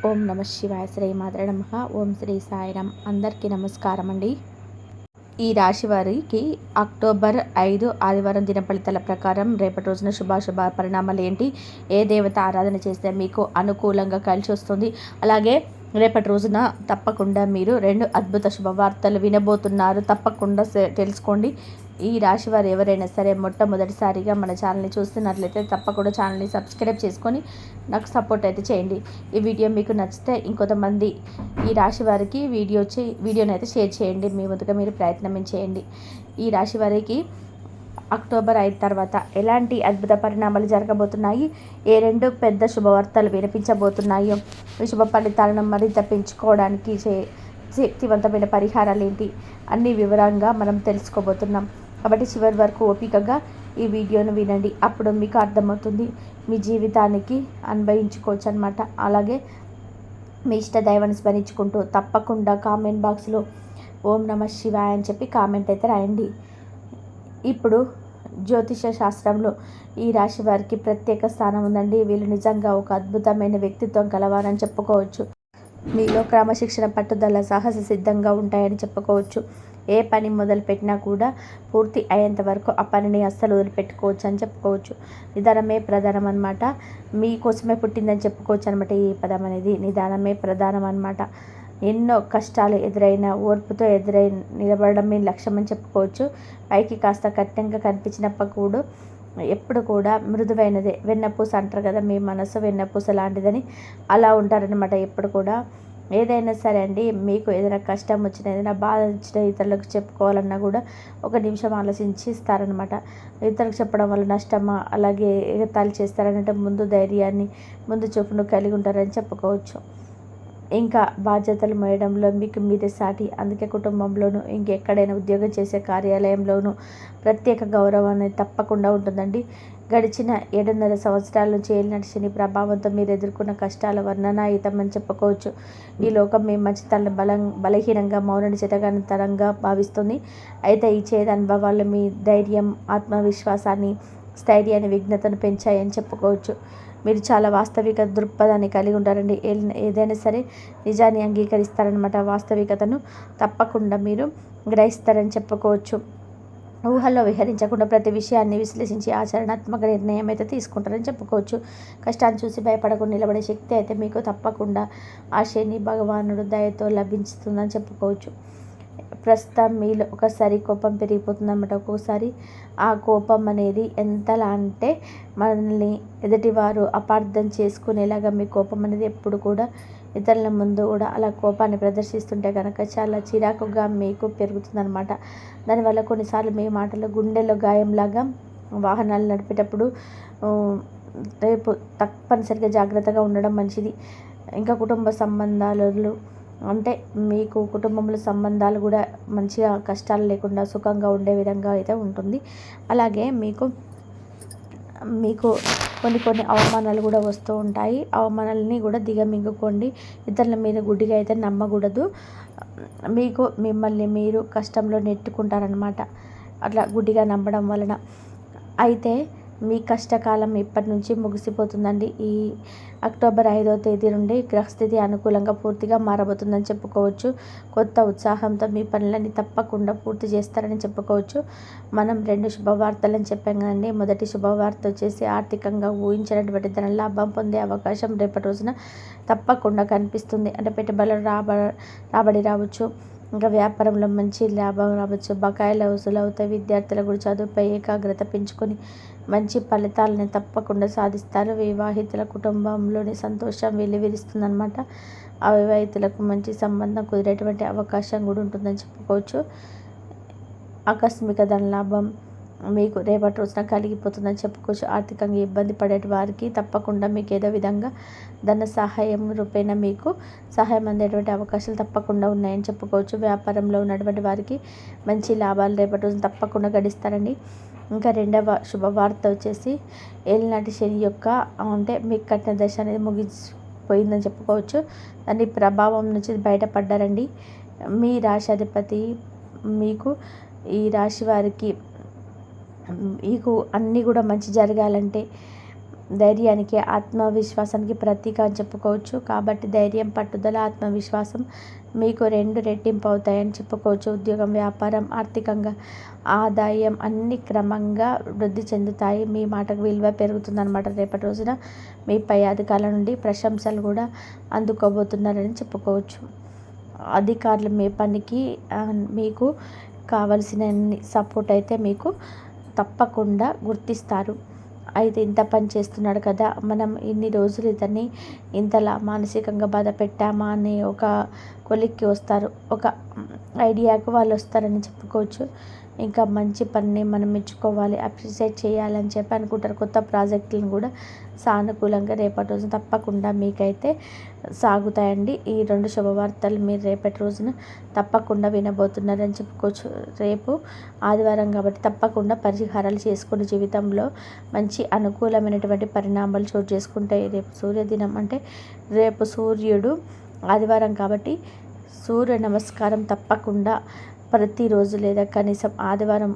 ఓం నమ శివాయ. శ్రీ మాత్రే నమః. ఓం శ్రీ సాయిరామ్. అందరికీ నమస్కారం అండి. ఈ రాశి వారికి అక్టోబర్ 5 ఆదివారం దిన ఫలితాల ప్రకారం రేపటి రోజున శుభాశుభ పరిణామాలు ఏంటి, ఏ దేవత ఆరాధన చేస్తే మీకు అనుకూలంగా కలిసి వస్తుంది, అలాగే రేపటి రోజున తప్పకుండా మీరు 2 అద్భుత శుభవార్తలు వినబోతున్నారు. తప్పకుండా తెలుసుకోండి. ఈ రాశి వారు ఎవరైనా సరే మొట్టమొదటిసారిగా మన ఛానల్ని చూస్తున్నట్లయితే తప్పకుండా ఛానల్ని సబ్స్క్రైబ్ చేసుకొని నాకు సపోర్ట్ అయితే చేయండి. ఈ వీడియో మీకు నచ్చితే ఇంకొంతమంది ఈ రాశి వారికి వీడియోని అయితే షేర్ చేయండి. మీ ముందుగా మీరు ప్రయత్నం చేయండి. ఈ రాశి వారికి అక్టోబర్ 5 తర్వాత ఎలాంటి అద్భుత పరిణామాలు జరగబోతున్నాయి, ఏ 2 పెద్ద శుభవార్తలు వినిపించబోతున్నాయో, ఈ శుభ ఫలితాలను మరింత పెంచుకోవడానికి శక్తివంతమైన పరిహారాలు ఏంటి అన్ని వివరంగా మనం తెలుసుకోబోతున్నాం. కాబట్టి చివరి వరకు ఓపికగా ఈ వీడియోను వినండి. అప్పుడు మీకు అర్థమవుతుంది, మీ జీవితానికి అన్వయించుకోవచ్చు అనమాట. అలాగే మీ ఇష్ట దైవాన్ని స్మరించుకుంటూ తప్పకుండా కామెంట్ బాక్స్లో ఓం నమ శివాయ అని చెప్పి కామెంట్ అయితే రాయండి. ఇప్పుడు జ్యోతిష శాస్త్రంలో ఈ రాశి వారికి ప్రత్యేక స్థానం ఉందండి. వీళ్ళు నిజంగా ఒక అద్భుతమైన వ్యక్తిత్వం కలవారని చెప్పుకోవచ్చు. మీలో క్రమశిక్షణ, పట్టుదల, సాహస సిద్ధంగా ఉంటాయని చెప్పుకోవచ్చు. ఏ పని మొదలుపెట్టినా కూడా పూర్తి అయ్యేంత వరకు ఆ పనిని అస్సలు వదిలిపెట్టుకోవచ్చు అని చెప్పుకోవచ్చు. నిదానమే ప్రధానం అనమాట. మీకోసమే పుట్టిందని చెప్పుకోవచ్చు అనమాట. ఈ పదం అనేది నిదానమే ప్రధానం అనమాట. ఎన్నో కష్టాలు ఎదురైన ఓర్పుతో నిలబడడం మీ లక్ష్యం అని చెప్పుకోవచ్చు. పైకి కాస్త కఠినంగా కనిపించినప్పుడు కూడా ఎప్పుడు కూడా మృదువైనదే. వెన్నపూస అంటారు కదా, మీ మనసు వెన్నపూస లాంటిదని అలా ఉంటారనమాట. ఎప్పుడు కూడా ఏదైనా సరే అండి, మీకు ఏదైనా కష్టం వచ్చినా, ఏదైనా బాధ వచ్చినా ఇతరులకు చెప్పుకోవాలన్నా కూడా ఒక నిమిషం ఆలోచించి ఇస్తారనమాట. ఇతరులకు చెప్పడం వల్ల నష్టమా, అలాగే ఎగతాళి చేస్తారనంటే ముందు ధైర్యాన్ని, ముందు చూపును కలిగి ఉంటారని చెప్పుకోవచ్చు. ఇంకా బాధ్యతలు మోయడంలో మీకు మీరే సాటి. అందుకే కుటుంబంలోనూ ఇంకెక్కడైనా ఉద్యోగం చేసే కార్యాలయంలోనూ ప్రత్యేక గౌరవం అనేది తప్పకుండా ఉంటుందండి. గడిచిన 7.5 సంవత్సరాల నుంచి ఏలినాటి శని ప్రభావంతో మీరు ఎదుర్కొన్న కష్టాల వర్ణనాయుతం అని చెప్పుకోవచ్చు. ఈ లోకం మీ మంచితనాన్ని బలహీనంగా, మౌనని చితగంతరంగా భావిస్తుంది. అయితే ఈ చేదు అనుభవాలు మీ ధైర్యం, ఆత్మవిశ్వాసాన్ని, స్థైర్యాన్ని, విఘ్నతను పెంచాయని చెప్పుకోవచ్చు. మీరు చాలా వాస్తవిక దృక్పథాన్ని కలిగి ఉంటారండి. ఏదైనా సరే నిజాన్ని అంగీకరిస్తారనమాట. వాస్తవికతను తప్పకుండా మీరు గ్రహిస్తారని చెప్పుకోవచ్చు. ఊహల్లో విహరించకుండా ప్రతి విషయాన్ని విశ్లేషించి ఆచరణాత్మక నిర్ణయం అయితే తీసుకుంటారని చెప్పుకోవచ్చు. కష్టాన్ని చూసి భయపడకుండా నిలబడే శక్తి అయితే మీకు తప్పకుండా ఆ శని భగవానుడు దయతో లభిస్తుందని చెప్పుకోవచ్చు. ప్రస్తుతం మీలో ఒకసారి కోపం పెరిగిపోతుందన్నమాట. ఒక్కోసారి ఆ కోపం అనేది ఎంతలా అంటే మనల్ని ఎదుటివారు అపార్థం చేసుకునేలాగా మీ కోపం అనేది ఎప్పుడు కూడా ఇతరుల ముందు కూడా అలా కోపాన్ని ప్రదర్శిస్తుంటే కనుక చాలా చిరాకుగా మీకు పెరుగుతుందన్నమాట. దానివల్ల కొన్నిసార్లు మీ మాటలు గుండెలో గాయంలాగా వాహనాలు నడిపేటప్పుడు రేపు తప్పనిసరిగా జాగ్రత్తగా ఉండడం మంచిది. ఇంకా కుటుంబ సంబంధాలు అంటే మీకు కుటుంబంలో సంబంధాలు కూడా మంచిగా కష్టాలు లేకుండా సుఖంగా ఉండే విధంగా అయితే ఉంటుంది. అలాగే మీకు కొన్ని అవమానాలు కూడా వస్తూ ఉంటాయి. అవమానాలని కూడా దిగమింగుకోండి. ఇతరుల మీద గుడ్డిగా అయితే నమ్మకూడదు. మిమ్మల్ని మీరు కష్టంలో నెట్టుకుంటారనమాట అట్లా గుడ్డిగా నమ్మడం వలన. అయితే మీ కష్టకాలం ఇప్పటి నుంచి ముగిసిపోతుందండి. ఈ అక్టోబర్ 5వ తేదీ నుండి గ్రహస్థితి అనుకూలంగా పూర్తిగా మారబోతుందని చెప్పుకోవచ్చు. కొత్త ఉత్సాహంతో మీ పనులన్నీ తప్పకుండా పూర్తి చేస్తారని చెప్పుకోవచ్చు. మనం 2 శుభవార్తలని చెప్పాం కదండి. మొదటి శుభవార్త వచ్చేసి ఆర్థికంగా ఊహించినటువంటి ధన లాభం పొందే అవకాశం రేపటి రోజున తప్పకుండా కనిపిస్తుంది. అంటే పెట్టుబడులు రాబడి రావచ్చు. ఇంకా వ్యాపారంలో మంచి లాభం రావచ్చు. బకాయిలు వసూలు అవుతాయి. విద్యార్థుల కూడా చదువుపై ఏకాగ్రత పెంచుకొని మంచి ఫలితాలని తప్పకుండా సాధిస్తారు. వివాహితుల కుటుంబంలోని సంతోషం వెల్లివిరుస్తుందన్నమాట. అవివాహితులకు మంచి సంబంధం కుదిరేటువంటి అవకాశం కూడా ఉంటుందని చెప్పుకోవచ్చు. ఆకస్మిక ధనలాభం మీకు రేపటి రోజున కలిగిపోతుందని చెప్పుకోవచ్చు. ఆర్థికంగా ఇబ్బంది పడే వారికి తప్పకుండా మీకు ఏదో విధంగా ధన సహాయం రూపేణ మీకు సహాయం అందేటువంటి అవకాశాలు తప్పకుండా ఉన్నాయని చెప్పుకోవచ్చు. వ్యాపారంలో ఉన్నటువంటి వారికి మంచి లాభాలు రేపటి రోజున తప్పకుండా గడిస్తారండి. ఇంకా 2వ శుభవార్త వచ్చేసి ఏలినాటి శని యొక్క అంటే మీకు కట్టిన దశ అనేది ముగిసిపోయిందని చెప్పుకోవచ్చు. దాని ప్రభావం నుంచి బయటపడ్డారండి. మీ రాశాధిపతి మీకు ఈ రాశి వారికి మీకు అన్నీ కూడా మంచి జరగాలంటే ధైర్యానికి ఆత్మవిశ్వాసానికి ప్రతీక అని చెప్పుకోవచ్చు. కాబట్టి ధైర్యం, పట్టుదల, ఆత్మవిశ్వాసం మీకు 2 రెట్టింపు అవుతాయని చెప్పుకోవచ్చు. ఉద్యోగం, వ్యాపారం, ఆర్థికంగా ఆదాయం అన్ని క్రమంగా వృద్ధి చెందుతాయి. మీ మాటకు విలువ పెరుగుతుందన్నమాట. రేపటి రోజున మీ పై అధికారుల నుండి ప్రశంసలు కూడా అందుకోబోతున్నారని చెప్పుకోవచ్చు. అధికారులు మీ పనికి మీకు కావలసిన సపోర్ట్ అయితే మీకు తప్పకుండా గుర్తిస్తారు. అయితే ఇంత పని చేస్తున్నాడు కదా, మనం ఇన్ని రోజులు ఇతన్ని ఇంతలా మానసికంగా బాధ పెట్టామా అని ఒక కొలిక్కి వస్తారు. ఒక ఐడియాకు వాళ్ళు వస్తారని చెప్పుకోవచ్చు. ఇంకా మంచి పనిని మనం మెచ్చుకోవాలి, అప్రిషియేట్ చేయాలని చెప్పి అనుకుంటారు. కొత్త ప్రాజెక్టులను కూడా సానుకూలంగా రేపటి రోజున తప్పకుండా మీకైతే సాగుతాయండి. ఈ 2 శుభవార్తలు మీరు రేపటి రోజున తప్పకుండా వినబోతున్నారని చెప్పుకోవచ్చు. రేపు ఆదివారం కాబట్టి తప్పకుండా పరిహారాలు చేసుకుని జీవితంలో మంచి అనుకూలమైనటువంటి పరిణామాలు చోటు చేసుకుంటాయి. రేపు సూర్యదినం అంటే రేపు సూర్యుడు ఆదివారం కాబట్టి సూర్య నమస్కారం తప్పకుండా ప్రతిరోజు లేదా కనీసం ఆదివారం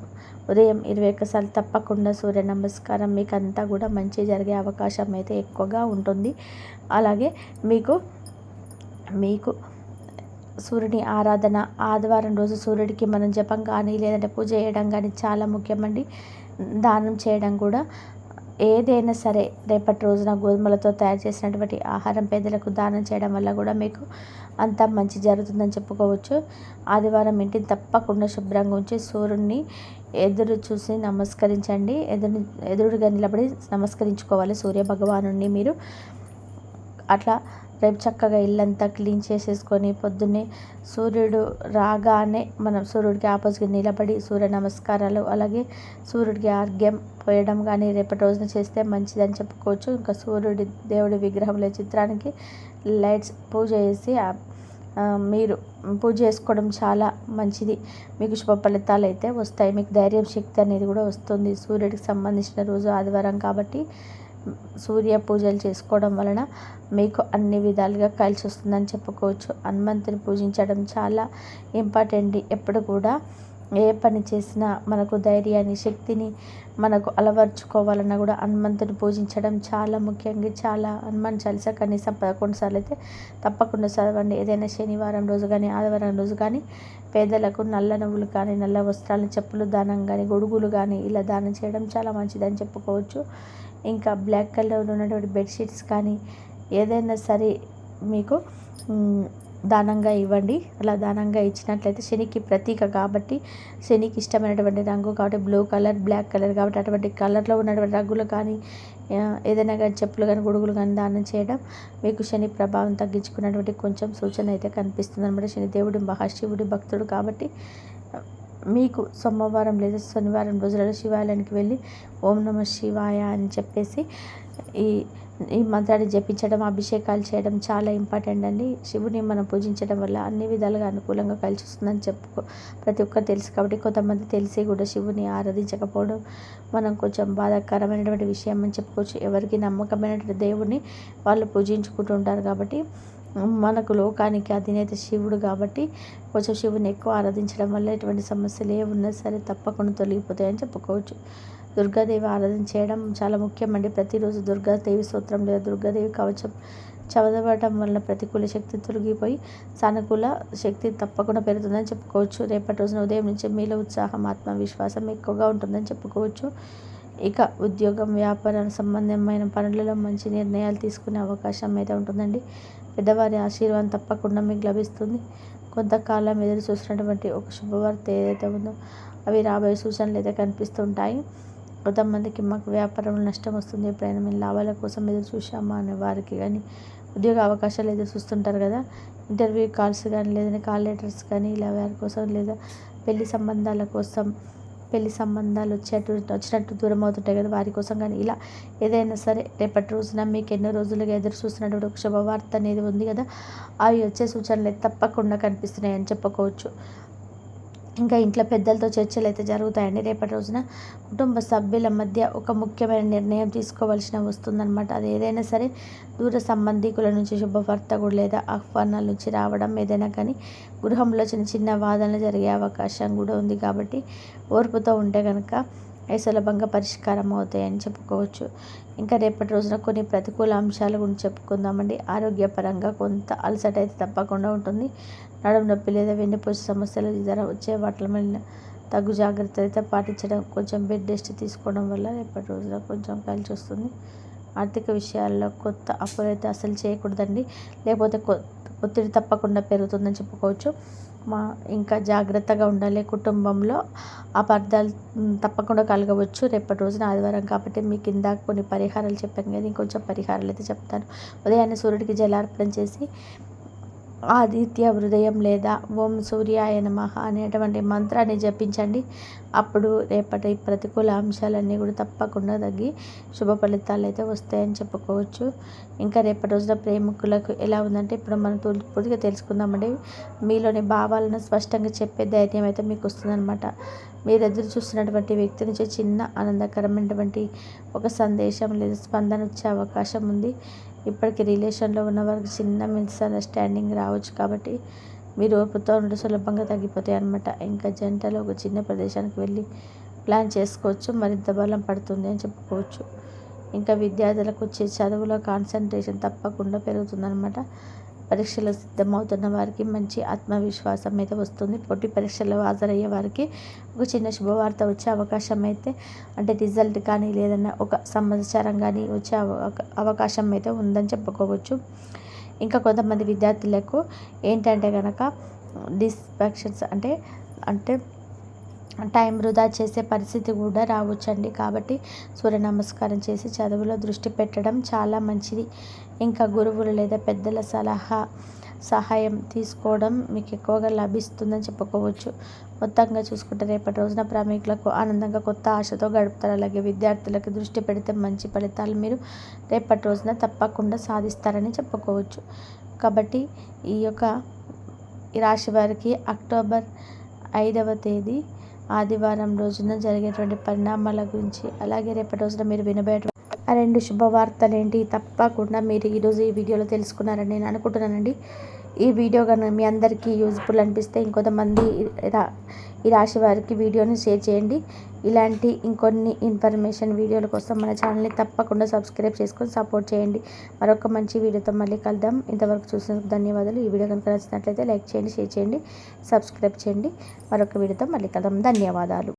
ఉదయం 21 సార్లు తప్పకుండా సూర్య నమస్కారం మీకు అంతా కూడా మంచి జరిగే అవకాశం అయితే ఎక్కువగా ఉంటుంది. అలాగే మీకు సూర్యుని ఆరాధన ఆదివారం రోజు సూర్యుడికి మనం జపం కానీ లేదంటే పూజ చేయడం కానీ చాలా ముఖ్యమండి. దానం చేయడం కూడా ఏదైనా సరే రేపటి రోజున గోధుమలతో తయారు చేసినటువంటి ఆహారం పేదలకు దానం చేయడం వల్ల కూడా మీకు అంతా మంచి జరుగుతుందని చెప్పుకోవచ్చు. ఆదివారం ఇంటిని తప్పకుండా శుభ్రంగా ఉంచి సూర్యుడిని ఎదురు చూసి నమస్కరించండి. ఎదురుగా నిలబడి నమస్కరించుకోవాలి సూర్య భగవానుడిని మీరు. అట్లా రేపు చక్కగా ఇల్లంతా క్లీన్ చేసేసుకొని పొద్దున్నే సూర్యుడు రాగానే మనం సూర్యుడికి ఆపోజిట్గా నిలబడి సూర్య నమస్కారాలు అలాగే సూర్యుడికి ఆర్ఘ్యం పోయడం కానీ రేపటి రోజున చేస్తే మంచిదని చెప్పుకోవచ్చు. ఇంకా సూర్యుడి దేవుడి విగ్రహంలో చిత్రానికి లైట్స్ పూజ చేసి మీరు పూజ చేసుకోవడం చాలా మంచిది. మీకు శుభ ఫలితాలు అయితే వస్తాయి. మీకు ధైర్యం, శక్తి అనేది కూడా వస్తుంది. సూర్యుడికి సంబంధించిన రోజు ఆదివారం కాబట్టి సూర్య పూజలు చేసుకోవడం వలన మీకు అన్ని విధాలుగా కలిసి వస్తుందని చెప్పుకోవచ్చు. హనుమంతుని పూజించడం చాలా ఇంపార్టెంట్. ఎప్పుడు కూడా ఏ పని చేసినా మనకు ధైర్యాన్ని, శక్తిని మనకు అలవర్చుకోవాలన్నా కూడా హనుమంతుని పూజించడం చాలా ముఖ్యంగా. చాలా హనుమాన్ చాలీసా కనీసం 11 సార్లు అయితే తప్పకుండా చదవండి. ఏదైనా శనివారం రోజు కానీ ఆదివారం రోజు కానీ పేదలకు నల్ల నువ్వులు కానీ నల్ల వస్త్రాలు, చెప్పులు దానం కానీ గొడుగులు కానీ ఇలా దానం చేయడం చాలా మంచిదని చెప్పుకోవచ్చు. ఇంకా బ్లాక్ కలర్ ఉన్నటువంటి బెడ్షీట్స్ కానీ ఏదైనా సరే మీకు దానంగా ఇవ్వండి. అలా దానంగా ఇచ్చినట్లయితే శనికి ప్రతీక కాబట్టి శనికి ఇష్టమైనటువంటి రంగు కాబట్టి బ్లూ కలర్, బ్లాక్ కలర్ కాబట్టి అటువంటి కలర్లో ఉన్నటువంటి రంగులు కానీ ఏదైనా కానీ చెప్పులు కానీ గొడుగులు కానీ దానం చేయడం మీకు శని ప్రభావం తగ్గించుకున్నటువంటి కొంచెం సూచన అయితే కనిపిస్తుంది అనమాట. శని దేవుడు మహాశివుడి భక్తుడు కాబట్టి మీకు సోమవారం లేదా శనివారం రోజులలో శివాలయానికి వెళ్ళి ఓం నమః శివాయ అని చెప్పేసి ఈ మంత్రాన్ని జపించడం, అభిషేకాలు చేయడం చాలా ఇంపార్టెంట్ అండి. శివుని మనం పూజించడం వల్ల అన్ని విధాలుగా అనుకూలంగా కలిసి వస్తుందని ప్రతి ఒక్కరు తెలుసు కాబట్టి కొంతమంది తెలిసి కూడా శివుని ఆరాధించకపోవడం మనం కొంచెం బాధాకరమైనటువంటి విషయం అని చెప్పుకోవచ్చు. ఎవరికి నమ్మకమైనటువంటి దేవుడిని వాళ్ళు పూజించుకుంటూ ఉంటారు కాబట్టి మనకు లోకానికి అధినేత శివుడు కాబట్టి కొంచెం శివుని ఎక్కువ ఆరాధించడం వల్ల ఎటువంటి సమస్యలు ఏ ఉన్నా సరే తప్పకుండా తొలగిపోతాయని చెప్పుకోవచ్చు. దుర్గాదేవి ఆరాధన చేయడం చాలా ముఖ్యమండి. ప్రతిరోజు దుర్గాదేవి స్తోత్రం లేదా దుర్గాదేవి కవచం చదవడం వల్ల ప్రతికూల శక్తి తొలగిపోయి సానుకూల శక్తి తప్పకుండా పెరుగుతుందని చెప్పుకోవచ్చు. రేపటి రోజున ఉదయం నుంచి మీలో ఉత్సాహం, ఆత్మవిశ్వాసం ఎక్కువగా ఉంటుందని చెప్పుకోవచ్చు. ఇక ఉద్యోగం, వ్యాపారానికి సంబంధమైన పనులలో మంచి నిర్ణయాలు తీసుకునే అవకాశం అయితే ఉంటుందండి. పెద్దవారి ఆశీర్వాదం తప్పకుండా మీకు లభిస్తుంది. కొంతకాలం ఎదురు చూసినటువంటి ఒక శుభవార్త ఏదైతే ఉందో అవి రాబోయే సూచనలు అయితే కనిపిస్తుంటాయి. కొంతమందికి మాకు వ్యాపారంలో నష్టం వస్తుంది, ఎప్పుడైనా మేము లాభాల కోసం ఎదురు చూసామా అనే వారికి కానీ ఉద్యోగ అవకాశాలు ఎదురు చూస్తుంటారు కదా, ఇంటర్వ్యూ కాల్స్ కానీ లేదంటే కాల్ లెటర్స్ కానీ ఇలా వారి కోసం లేదా పెళ్లి సంబంధాలు వచ్చినట్టు దూరం అవుతుంటాయి కదా వారి కోసం కానీ ఇలా ఏదైనా సరే రేపటి రోజున మీకు ఎన్నో రోజులుగా ఎదురు చూస్తున్నటువంటి ఒక శుభవార్త అనేది ఉంది కదా, అవి వచ్చే సూచనలు తప్పకుండా కనిపిస్తున్నాయని చెప్పుకోవచ్చు. ఇంకా ఇంట్లో పెద్దలతో చర్చలు అయితే జరుగుతాయండి. రేపటి రోజున కుటుంబ సభ్యుల మధ్య ఒక ముఖ్యమైన నిర్ణయం తీసుకోవాల్సిన వస్తుందన్నమాట. అది ఏదైనా సరే దూర సంబంధికుల నుంచి శుభవార్త కూడా లేదా ఆహ్వానాల నుంచి రావడం ఏదైనా కానీ గృహంలో చిన్న చిన్న వాదనలు జరిగే అవకాశం కూడా ఉంది కాబట్టి ఓర్పుతో ఉంటే కనుక అవి సులభంగా పరిష్కారం అవుతాయని చెప్పుకోవచ్చు. ఇంకా రేపటి రోజున కొన్ని ప్రతికూల అంశాల గురించి చెప్పుకుందామండి. ఆరోగ్యపరంగా కొంత అలసట అయితే తప్పకుండా ఉంటుంది. నడుము నొప్పి లేదా వెన్నుపూస సమస్యలు ఇతర వచ్చే వాటి మీద తగు జాగ్రత్తలు అయితే పాటించడం, కొంచెం బెడ్ రెస్ట్ తీసుకోవడం వల్ల రేపటి రోజున కొంచెం కలిసి వస్తుంది. ఆర్థిక విషయాల్లో కొత్త అప్పులైతే అసలు చేయకూడదండి, లేకపోతే ఒత్తిడి తప్పకుండా పెరుగుతుందని చెప్పుకోవచ్చు. ఇంకా జాగ్రత్తగా ఉండాలి. కుటుంబంలో అపార్థాలు తప్పకుండా కలగవచ్చు. రేపటి రోజున ఆదివారం కాబట్టి మీకు ఇందాక కొన్ని పరిహారాలు చెప్పాను కదా, ఇంకొంచెం పరిహారాలు అయితే చెప్తాను. ఉదయాన్నే సూర్యుడికి జలార్పణ చేసి ఆదిత్య హృదయం లేదా ఓం సూర్యాయ నమః అనేటువంటి మంత్రాన్ని జపించండి. అప్పుడు రేపటి ప్రతికూల అంశాలన్నీ కూడా తప్పకుండా తగ్గి శుభ ఫలితాలు అయితే వస్తాయని చెప్పుకోవచ్చు. ఇంకా రేపటి రోజున ప్రేమికులకు ఎలా ఉందంటే ఇప్పుడు మనం పూర్తిగా తెలుసుకుందామండి. మీలోని భావాలను స్పష్టంగా చెప్పే ధైర్యం అయితే మీకు వస్తుందన్నమాట. మీరు ఎదురు చూస్తున్నటువంటి వ్యక్తి నుంచి చిన్న ఆనందకరమైనటువంటి ఒక సందేశం లేదా స్పందన వచ్చే అవకాశం ఉంది. ఇప్పటికీ రిలేషన్లో ఉన్న వారికి చిన్న మిస్అండర్స్టాండింగ్ రావచ్చు, కాబట్టి మీరు ఓర్పుతో ఉంటే సులభంగా తగ్గిపోతాయి అన్నమాట. ఇంకా జంటలో ఒక చిన్న ప్రదేశానికి వెళ్ళి ప్లాన్ చేసుకోవచ్చు, మరింత బలం పడుతుంది అని చెప్పుకోవచ్చు. ఇంకా విద్యార్థులకు వచ్చే చదువులో కాన్సన్ట్రేషన్ తప్పకుండా పెరుగుతుందన్నమాట. పరీక్షలు సిద్ధమవుతున్న వారికి మంచి ఆత్మవిశ్వాసం అయితే వస్తుంది. పోటీ పరీక్షల్లో హాజరయ్యే వారికి ఒక చిన్న శుభవార్త వచ్చే అవకాశం అయితే, అంటే రిజల్ట్ కానీ లేదన్నా ఒక సమాచారం కానీ వచ్చే అవకాశం అయితే ఉందని చెప్పుకోవచ్చు. ఇంకా కొంతమంది విద్యార్థులకు ఏంటంటే కనుక డిస్ట్రాక్షన్స్ అంటే టైం వృధా చేసే పరిస్థితి కూడా రావచ్చండి. కాబట్టి సూర్య నమస్కారం చేసి చదువులో దృష్టి పెట్టడం చాలా మంచిది. ఇంకా గురువులు లేదా పెద్దల సహాయం తీసుకోవడం మీకు ఎక్కువగా లభిస్తుందని చెప్పుకోవచ్చు. మొత్తంగా చూసుకుంటే రేపటి రోజున ప్రేమికులకు ఆనందంగా కొత్త ఆశతో గడుపుతారు. అలాగే విద్యార్థులకు దృష్టి పెడితే మంచి ఫలితాలు మీరు రేపటి రోజున తప్పకుండా సాధిస్తారని చెప్పుకోవచ్చు. కాబట్టి ఈ రాశి వారికి అక్టోబర్ 5వ తేదీ ఆదివారం రోజున జరిగేటువంటి పరిణామాల గురించి, అలాగే రేపటి రోజున మీరు వినబోయే ఆ 2 శుభవార్తలు ఏంటి తప్పకుండా మీరు ఈరోజు ఈ వీడియోలో తెలుసుకున్నారని నేను అనుకుంటున్నానండి. ఈ వీడియో కనుక మీ అందరికీ యూజ్ఫుల్ అనిపిస్తే ఇంకొంతమంది ఈ రాశి వారికి వీడియోని షేర్ చేయండి. ఇలాంటి ఇంకొన్ని ఇన్ఫర్మేషన్ వీడియోల కోసం మన ఛానల్ని తప్పకుండా సబ్స్క్రైబ్ చేసుకొని సపోర్ట్ చేయండి. మరొక మంచి వీడియోతో మళ్ళీ కలుద్దాం. ఇంతవరకు చూసినందుకు ధన్యవాదాలు. ఈ వీడియో కనుక నచ్చినట్లయితే లైక్ చేయండి, షేర్ చేయండి, సబ్స్క్రైబ్ చేయండి. మరొక వీడియోతో మళ్ళీ కలుద్దాం. ధన్యవాదాలు.